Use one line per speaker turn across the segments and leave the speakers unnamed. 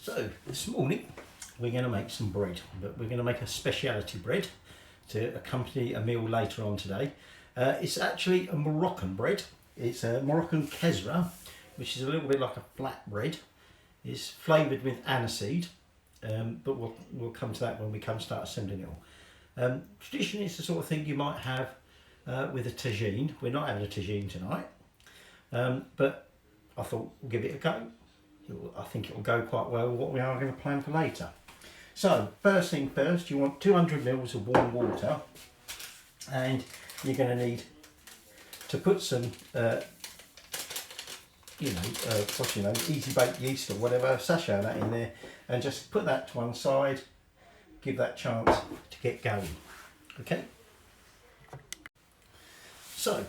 So this morning we're going to make some bread, but we're going to make a speciality bread to accompany a meal later on today. It's actually a Moroccan bread. It's a Moroccan Kesra, which is a little bit like a flat bread. It's flavoured with aniseed, but we'll come to that when we start assembling it all. Traditionally, it's the sort of thing you might have with a tagine. We're not having a tagine tonight, but I thought we'll give it a go. I think it will go quite well with what we are going to plan for later. So first thing first, you want 200 ml of warm water, and you're going to need to put some easy bake yeast or whatever, sachet that in there, and just put that to one side, give that chance to get going. Okay, so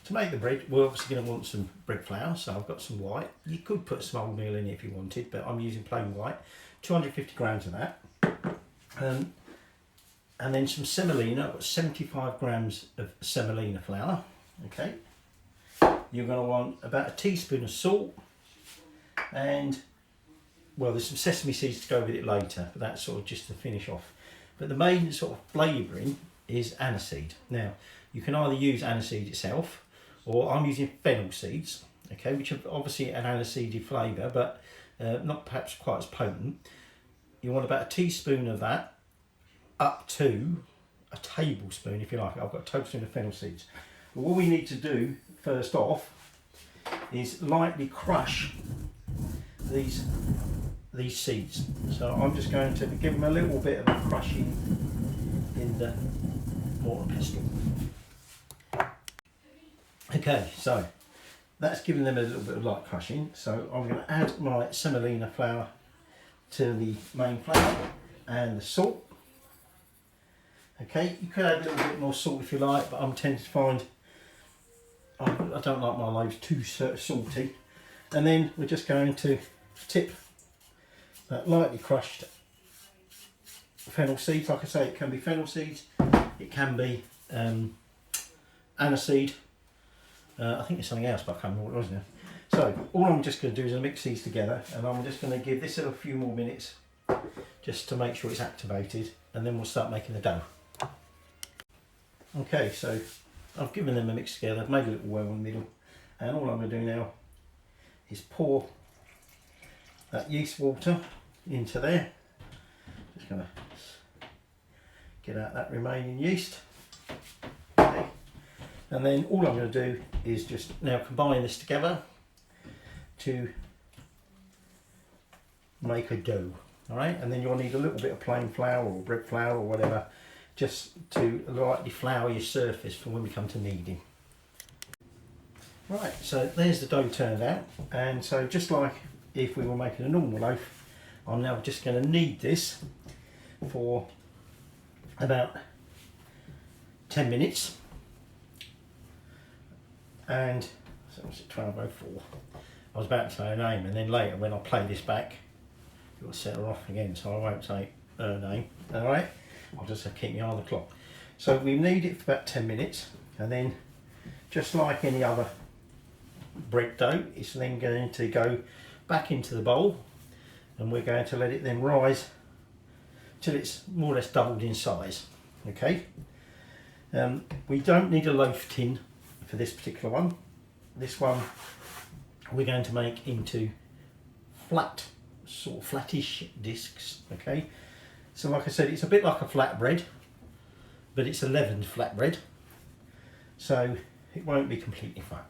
to make the bread, we're obviously going to want some bread flour, so I've got some white. You could put some oatmeal in if you wanted, but I'm using plain white. 250 grams of that. And then some semolina. I've got 75 grams of semolina flour. Okay. You're going to want about a teaspoon of salt, and well, there's some sesame seeds to go with it later, but that's sort of just to finish off. But the main sort of flavouring is aniseed. Now, you can either use aniseed itself, or I'm using fennel seeds, okay, which are obviously an aniseedy flavour, but not perhaps quite as potent. You want about a teaspoon of that, up to a tablespoon if you like. I've got a tablespoon of fennel seeds. But what we need to do first off is lightly crush these seeds. So I'm just going to give them a little bit of a crushing in the mortar pestle. Okay, so that's giving them a little bit of light crushing. So I'm going to add my semolina flour to the main flour and the salt. Okay, you could add a little bit more salt if you like, but I'm tending to find I don't like my loaves too salty. And then we're just going to tip that lightly crushed fennel seeds. Like I say, it can be fennel seeds, it can be aniseed. I think there's something else, but I can't remember what it was now. So all I'm just going to do is mix these together, and I'm just going to give this a few more minutes just to make sure it's activated, and then we'll start making the dough. Okay, so I've given them a mix together, I've made a little well in the middle, and all I'm going to do now is pour that yeast water into there. Just going to get out that remaining yeast. Okay. And then all I'm going to do is just now combine this together to make a dough. Alright, and then you'll need a little bit of plain flour or bread flour or whatever, just to lightly flour your surface for when we come to kneading. Right, so there's the dough turned out, and so just like if we were making a normal loaf, I'm now just going to knead this for about 10 minutes. And so was it 12:04? I was about to say her name, and then later when I play this back, it will set her off again, so I won't say her name. Alright, I'll just keep my eye on the clock. So we knead it for about 10 minutes, and then just like any other bread dough, it's then going to go back into the bowl, and we're going to let it then rise till it's more or less doubled in size. Okay. We don't need a loaf tin for this particular one. This one we're going to make into flat, sort of flattish discs. Okay, so like I said, it's a bit like a flatbread, but it's a leavened flatbread, so it won't be completely flat.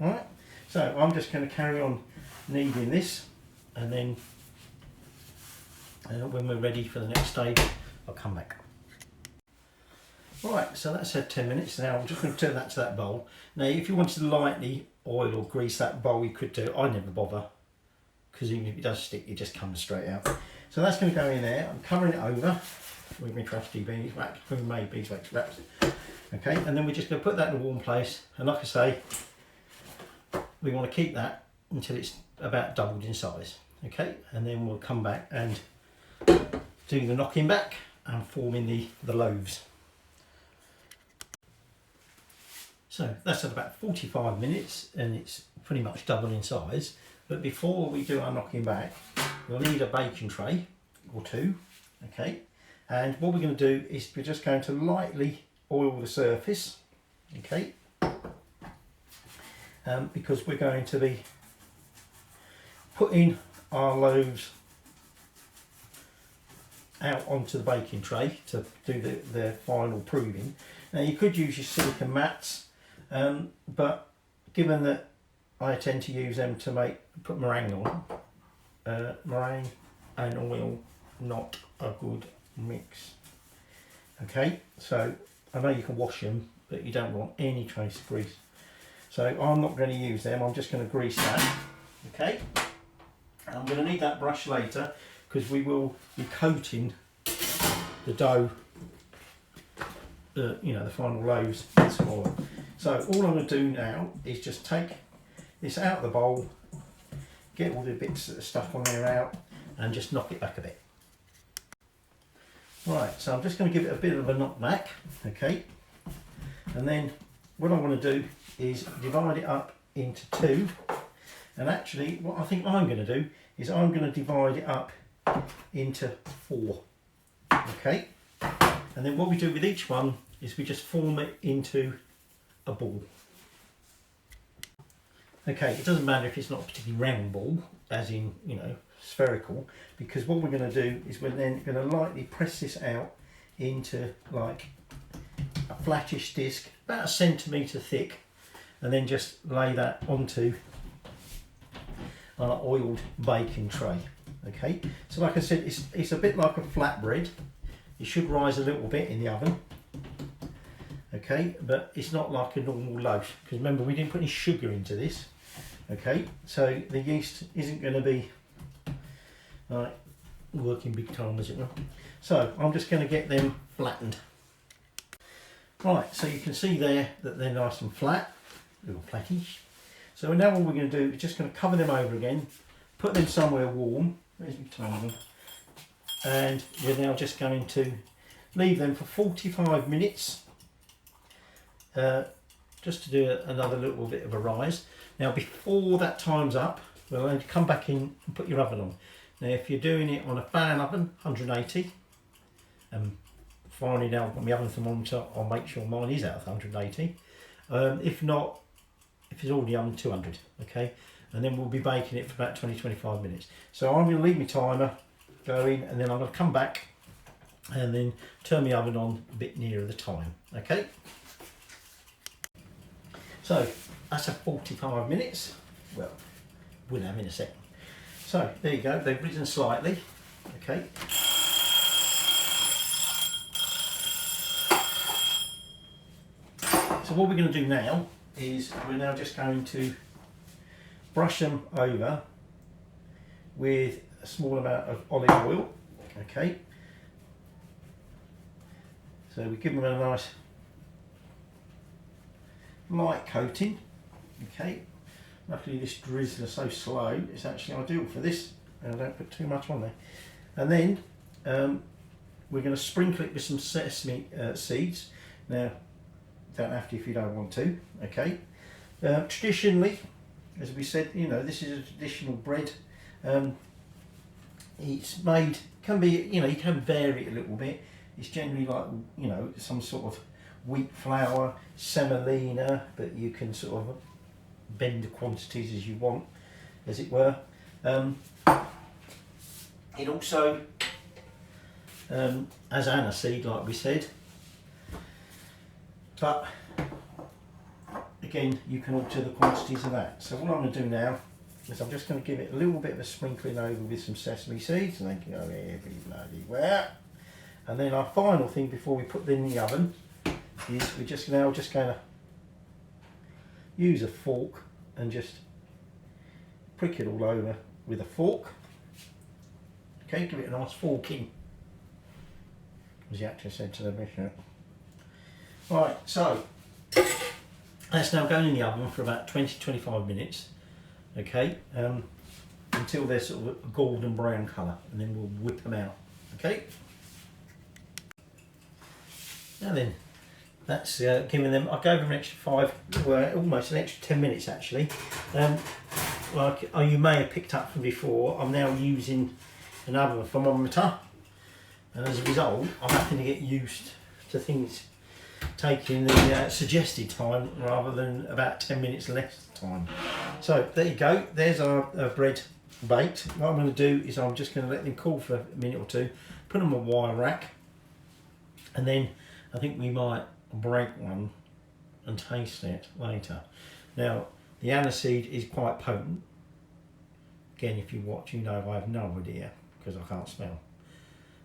Alright, so I'm just going to carry on kneading this, and then when we're ready for the next stage, I'll come back. Right, so that's had 10 minutes now. I'm just going to turn that to that bowl. Now, if you wanted to lightly oil or grease that bowl, you could do. I never bother, because even if it does stick, it just comes straight out. So that's going to go in there. I'm covering it over with my trusty beeswax, homemade beeswax wraps. Okay, and then we're just going to put that in a warm place. And like I say, we want to keep that until it's about doubled in size. Okay, and then we'll come back and do the knocking back and forming the loaves. So that's at about 45 minutes and it's pretty much double in size. But before we do our knocking back, we'll need a baking tray or two, okay? And what we're going to do is we're just going to lightly oil the surface, okay? Because we're going to be putting our loaves out onto the baking tray to do the final proving. Now you could use your silicone mats, but given that I tend to use them to put meringue on, meringue and oil, not a good mix. Okay, so I know you can wash them, but you don't want any trace of grease. So I'm not going to use them, I'm just going to grease that. Okay, and I'm going to need that brush later because we will be coating the dough, you know, the final loaves with some oil. So all I'm going to do now is just take this out of the bowl, get all the bits that are stuck on there out, and just knock it back a bit. Right, so I'm just going to give it a bit of a knock back, okay, and then what I want to do is divide it up into two, and actually what I think I'm going to do is I'm going to divide it up into four, okay, and then what we do with each one is we just form it into a ball. Okay, it doesn't matter if it's not a particularly round ball, as in, you know, spherical, because what we're going to do is we're then going to lightly press this out into like a flattish disc, about 1 centimetre thick, and then just lay that onto an oiled baking tray. Okay, so like I said, it's a bit like a flatbread. It should rise a little bit in the oven. Okay, but it's not like a normal loaf, because remember we didn't put any sugar into this. Okay, so the yeast isn't going to be like working big time, as it were. So I'm just going to get them flattened. Right, so you can see there that they're nice and flat, a little flattish. So now what we're going to do is just going to cover them over again, put them somewhere warm. Where's my timer? And we're now just going to leave them for 45 minutes. Just to do another little bit of a rise. Now before that time's up, we're going to come back in and put your oven on. Now if you're doing it on a fan oven, 180, and finally now I've got my oven thermometer, I'll make sure mine is out of 180. If not, if it's already on 200, okay? And then we'll be baking it for about 20-25 minutes. So I'm going to leave my timer going, and then I'm going to come back and then turn my oven on a bit nearer the time, okay? So that's at 45 minutes. Well, we'll have in a second. So there you go, they've risen slightly, okay. So what we're going to do now is we're now just going to brush them over with a small amount of olive oil, okay. So we give them a nice light coating, okay. Luckily this drizzler is so slow, it's actually ideal for this, and I don't put too much on there. And then we're going to sprinkle it with some sesame seeds. Now, don't have to if you don't want to, okay. Traditionally, as we said, you know, this is a traditional bread. It's made, can be, you know, you can vary it a little bit. It's generally like, you know, some sort of wheat flour, semolina, but you can sort of bend the quantities as you want, as it were. It also has aniseed, like we said, but again you can alter the quantities of that. So what I'm going to do now is I'm just going to give it a little bit of a sprinkling over with some sesame seeds, and they can go every bloody where. And then our final thing before we put them in the oven is we're just going to use a fork and just prick it all over with a fork. Okay, give it a nice forking, as the actor said to the mission. Right, so that's now going in the oven for about 20-25 minutes, okay, until they're sort of a golden brown colour, and then we'll whip them out, okay. Now then, that's giving them, I gave them an extra 5, well, almost an extra 10 minutes actually. Like you may have picked up from before, I'm now using another thermometer, and as a result I'm having to get used to things taking the suggested time rather than about 10 minutes less time. So there you go, there's our bread baked. What I'm going to do is I'm just going to let them cool for a minute or two, put them on a wire rack, and then I think we might break one and taste it later. Now the aniseed is quite potent. Again, if you watch, you know I have no idea because I can't smell.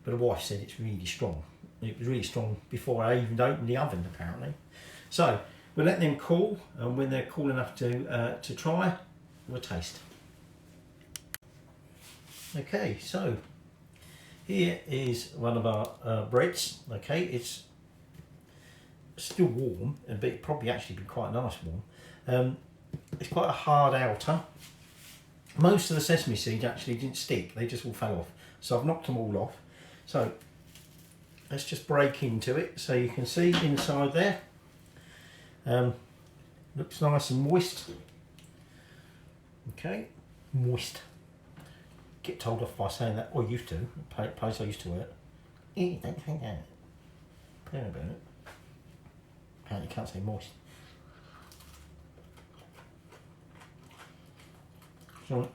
But the wife said it's really strong. It was really strong before I even opened the oven, apparently. So we'll let them cool, and when they're cool enough to try, we'll taste. Okay, so here is one of our breads. Okay, it's still warm, but it probably actually been quite nice warm. It's quite a hard outer. Most of the sesame seeds actually didn't stick, they just all fell off. So I've knocked them all off. So let's just break into it so you can see inside there. Looks nice and moist. Okay, moist. Get told off by saying that, or used to, place I used to work. Don't say that. Apparently you can't say moist. So,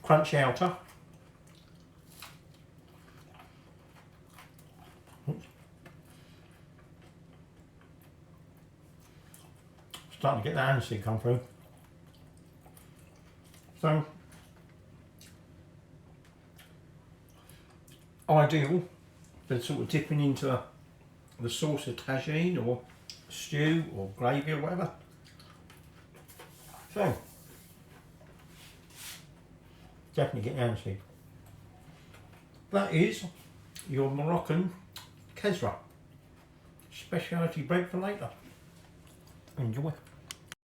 crunchy outer. Starting to get that aniseed come through. So, ideal for sort of dipping into the sauce of tagine or stew or gravy or whatever. So, definitely get the aniseed. That is your Moroccan Kesra. Speciality bread for later. Enjoy.